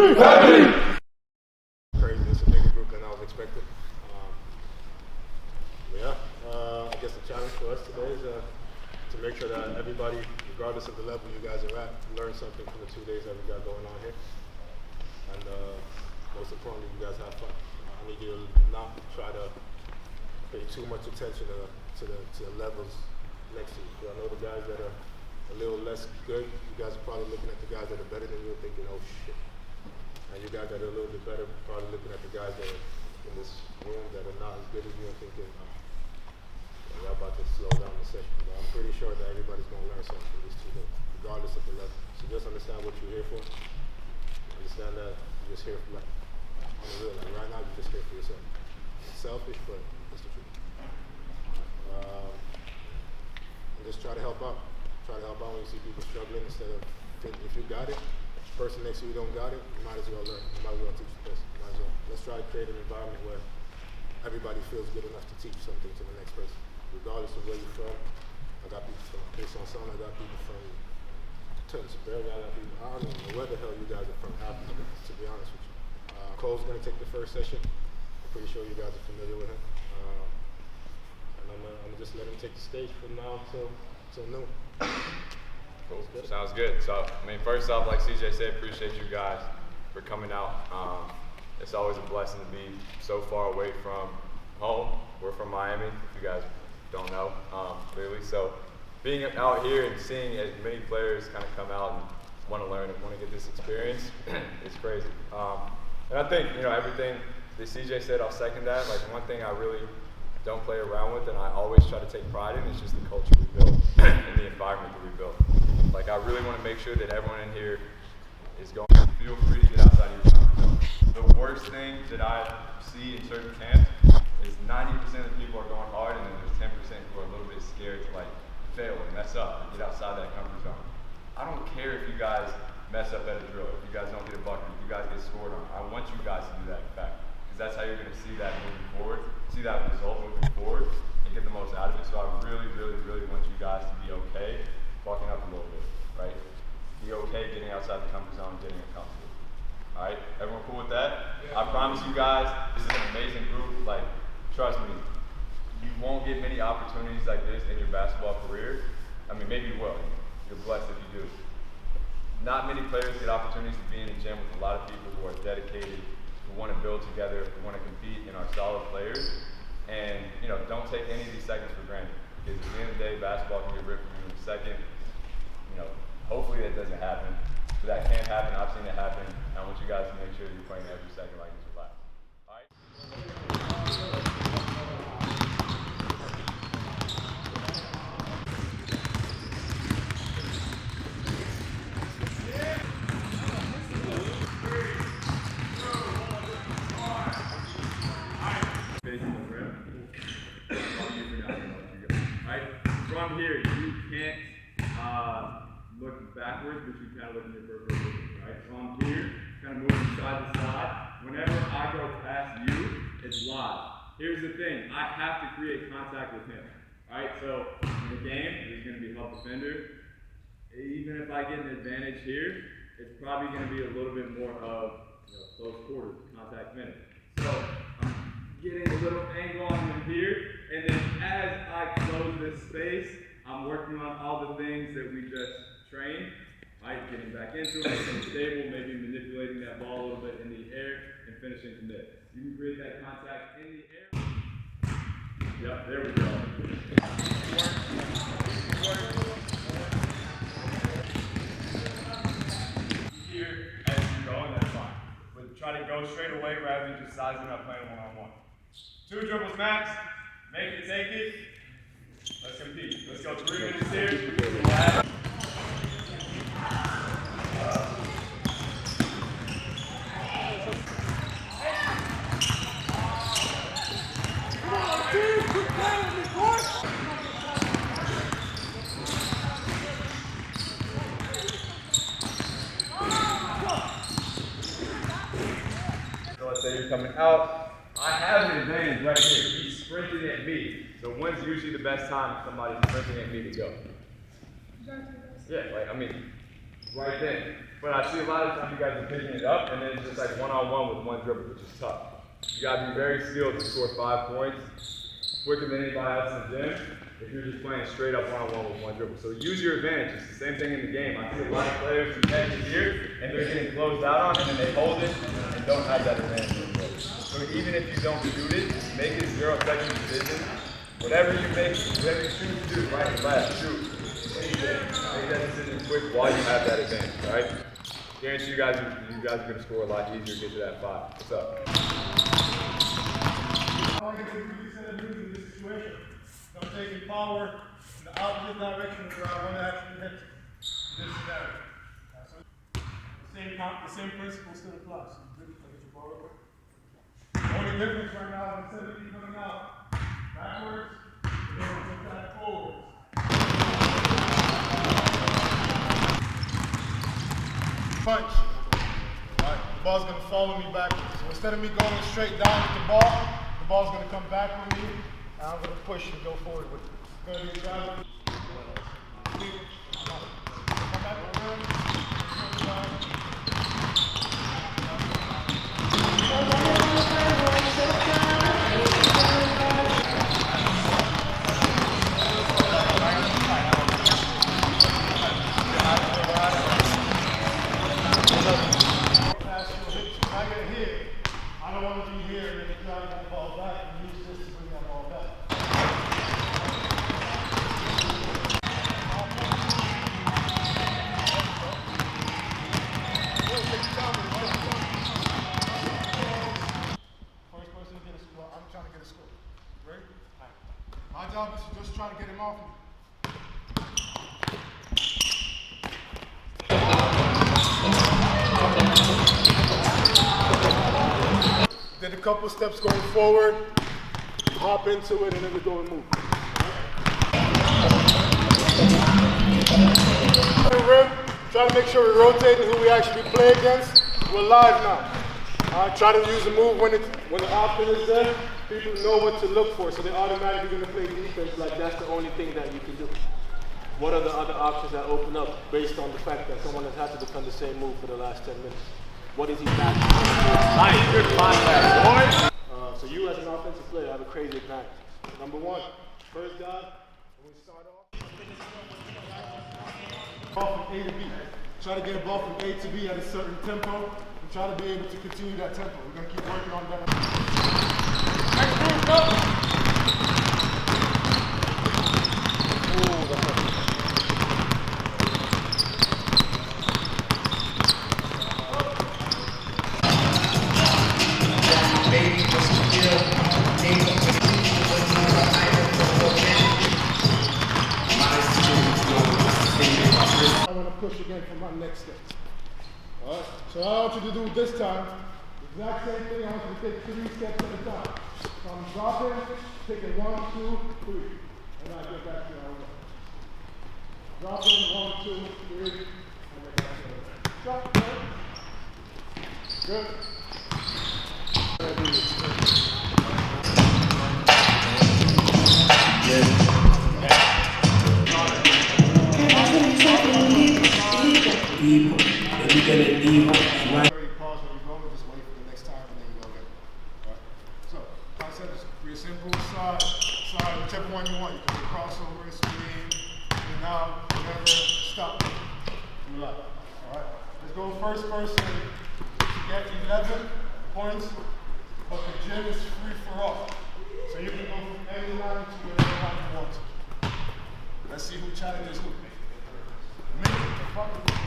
Crazy, it's a bigger group than I was expecting. I guess the challenge for us today is to make sure that everybody, regardless of the level you guys are at, learn something from the 2 days that we got going on here. And most importantly, you guys have fun. I need you to not try to pay too much attention to the levels next to you. I know the guys that are a little less good, you guys are probably looking at the guys that are better than you and thinking, oh shit. And you guys that are a little bit better, probably looking at the guys that are in this room that are not as good as you and thinking, y'all about to slow down the session. But I'm pretty sure that everybody's going to learn something from these 2 days, regardless of the level. So just understand what you're here for. Understand that you're just here for, like, on the real, like right now you're just here for yourself. It's selfish, but it's the truth. And just try to help out. Try to help out when you see people struggling instead of, if you got it, the person next to you don't got it, you might as well learn. You might as well teach the person. You might as well. Let's try to create an environment where everybody feels good enough to teach something to the next person. Regardless of where you're from, I got people from Quezon, I got people from Tunsberg, I got people, I don't know where the hell you guys are from, half of them, to be honest with you. Cole's going to take the first session. I'm pretty sure you guys are familiar with him. And I'm gonna just let him take the stage from now till noon. Cool. Sounds good. So, I mean, first off, like CJ said, appreciate you guys for coming out. It's always a blessing to be so far away from home. We're from Miami, if you guys don't know, clearly. So being out here and seeing as many players kind of come out and want to learn and want to get this experience is crazy. And I think, everything that CJ said, I'll second that. Like, one thing I really don't play around with and I always try to take pride in is just the culture we build and the environment that we build. Like, I really want to make sure that everyone in here is going to feel free to get outside of your comfort zone. The worst thing that I see in certain camps is 90% of the people are going hard, and then there's 10% who are a little bit scared to fail and mess up and get outside that comfort zone. I don't care if you guys mess up at a drill, if you guys don't get a bucket, if you guys get scored on. I want you guys to do that, in fact, because that's how you're going to see that moving forward, see that result moving forward, and get the most out of it. So I really, really, really want you guys to be okay bucking up a little bit, right? Be okay getting outside the comfort zone and getting uncomfortable. All right, everyone cool with that? Yeah. I promise you guys, this is an amazing group. Like, trust me, you won't get many opportunities like this in your basketball career. I mean, maybe you will. You're blessed if you do. Not many players get opportunities to be in the gym with a lot of people who are dedicated, who want to build together, who want to compete, and are solid players. And, don't take any of these seconds for granted. Because at the end of the day, basketball can get ripped from you in a second. Hopefully that doesn't happen. But that can happen. I've seen it happen. I want you guys to make sure you're playing every second like it's your last. All right? From here, you can't look backwards, but you kind of look in your peripheral vision, right? So I'm here, kind of moving side to side. Whenever I go past you, it's live. Here's the thing, I have to create contact with him, right? So in the game, he's going to be help defender. Even if I get an advantage here, it's probably going to be a little bit more of close quarters, contact minute. So I'm getting a little angle on him here, and then as I close this space, I'm working on all the things that we just trained, right? Getting back into it, getting stable, maybe manipulating that ball a little bit in the air, and finishing from there. You can create that contact in the air. Yep, there we go. Here, as you're going, that's fine. But try to go straight away rather than just sizing up playing one-on-one. 2 dribbles max, make it, take it. Let's compete. Let's go 3 minutes here. So let's say you're coming out. I have an advantage right here. He's sprinting at me. So when's usually the best time somebody's sprinting at me to go? Yeah, right then. But I see a lot of times you guys are picking it up, and then it's just like one-on-one with one dribble, which is tough. You gotta be very skilled to score 5 points quicker than anybody else in the gym if you're just playing straight up one-on-one with one dribble. So use your advantage. It's the same thing in the game. I see a lot of players who catch it here, and they're getting closed out on, and then they hold it and don't have that advantage anymore. So even if you don't shoot it, make it 0-second decision. Whatever you choose to do, right and left, shoot. Make that decision quick while you have that advantage, right? Guarantee you guys are going to score a lot easier to get to that 5. What's up? All you do is set a move in this situation. I'm taking power in the opposite direction of where I want to actually hit this scenario. The same principle still applies. So you get your ball over. The only difference right now, instead of you coming out backwards, you're going to take that forward. Punch. Alright, the ball's going to follow me backwards. So instead of me going straight down with the ball's going to come back with me, and I'm going to push and go forward with it. Going to be driving. Come back around. I don't want to be here and then try to get the ball back and use this to bring that ball back. First person to get a score. I'm trying to get a score. Ready? My job is to just try to get him off me. Did a couple steps going forward, hop into it, and then we go and move. Rim, try to make sure we're rotating who we actually play against. We're live now. Try to use the move when the option is there. People know what to look for, so they're automatically going to play defense like that's the only thing that you can do. What are the other options that open up based on the fact that someone has had to defend the same move for the last 10 minutes? What is he back? Nice, good contact, boys. So you as an offensive player have a crazy advantage. Number one, first guy, when we start off, ball from A to B. Try to get a ball from A to B at a certain tempo and try to be able to continue that tempo. We're going to keep working on that. Next move, go! Ooh, that's up. I want to push again for my next step. Alright, so what I want you to do this time, the exact same thing, I want you to take 3 steps at a time. So I'm dropping, taking 1, 2, 3, and I get back to our way. Dropping, 1, 2, 3, and get back to our way. Drop, good. Evil. If you get it evil, right? Pause when you go, just wait for the next time and then you go again. Alright. So, like I said, it's pretty simple. Side, whichever one you want. You can do crossover, swing, and now, whatever, stop. Relax. Alright. Let's go first person to get 11 points, but the gym is free for all. So you can go from any line to whatever line you want to. Let's see who challenges who. Me, the fucking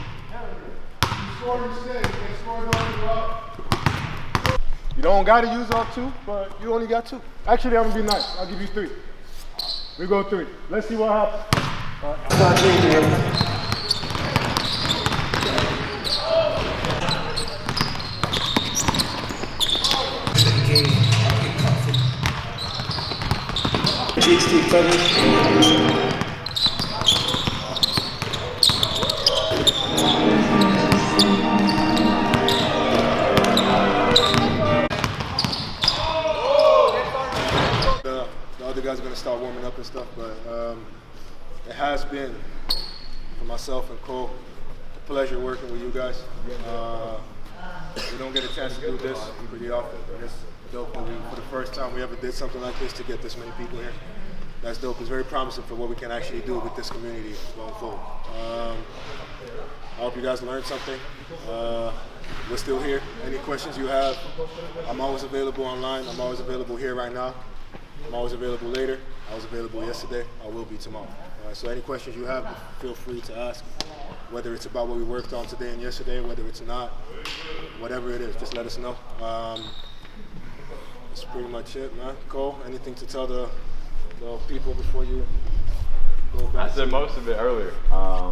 you don't got to use all 2, but you only got 2. Actually, I'm going to be nice. I'll give you 3. We go 3. Let's see what happens. The other guys are going to start warming up and stuff, but it has been, for myself and Cole, a pleasure working with you guys. We don't get a chance to do this pretty often. It's dope that for the first time we ever did something like this to get this many people here. That's dope. It's very promising for what we can actually do with this community going forward. I hope you guys learned something. We're still here. Any questions you have, I'm always available online. I'm always available here right now. I'm always available later. I was available yesterday. I will be tomorrow. So any questions you have, feel free to ask. Whether it's about what we worked on today and yesterday, whether it's not, whatever it is, just let us know. That's pretty much it, man. Cole, anything to tell the people before you go back? I said most of it earlier. I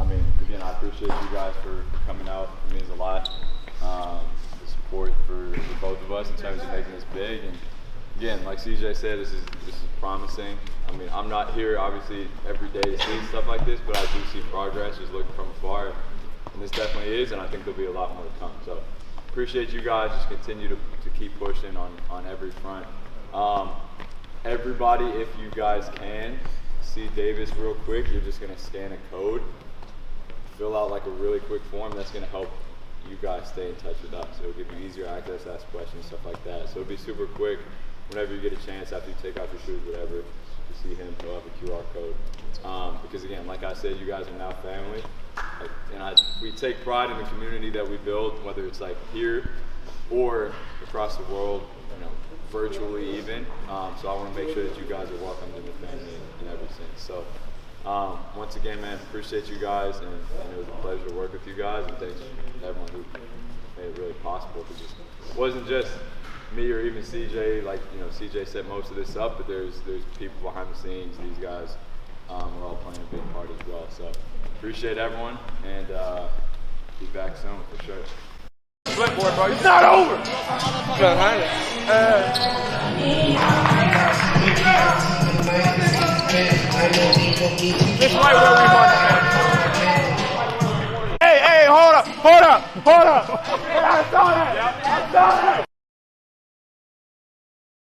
mean, again, I appreciate you guys for coming out. It means a lot. The support for both of us in terms of making this big. And again, like CJ said, this is promising. I mean, I'm not here obviously every day to see stuff like this, but I do see progress just looking from afar. And this definitely is, and I think there'll be a lot more to come. So appreciate you guys. Just continue to keep pushing on every front. Everybody, if you guys can, see Davis real quick. You're just going to scan a code, fill out like a really quick form. That's going to help you guys stay in touch with us. It'll give you easier access to ask questions, stuff like that. So it'll be super quick. Whenever you get a chance, after you take off your shoes, whatever, you see him fill out the QR code. Because again, like I said, you guys are now family. And we take pride in the community that we build, whether it's like here or across the world, virtually even. So I want to make sure that you guys are welcomed in the family in every sense. So once again, man, appreciate you guys, and it was a pleasure to work with you guys, and thanks to everyone who made it really possible. Because it wasn't just me or even CJ. Like CJ set most of this up, but there's people behind the scenes. These guys are all playing a big part as well. So appreciate everyone, and be back soon for sure. Flipboard, bro. It's not over. It's right where we want it. Hey, hold up. I saw that.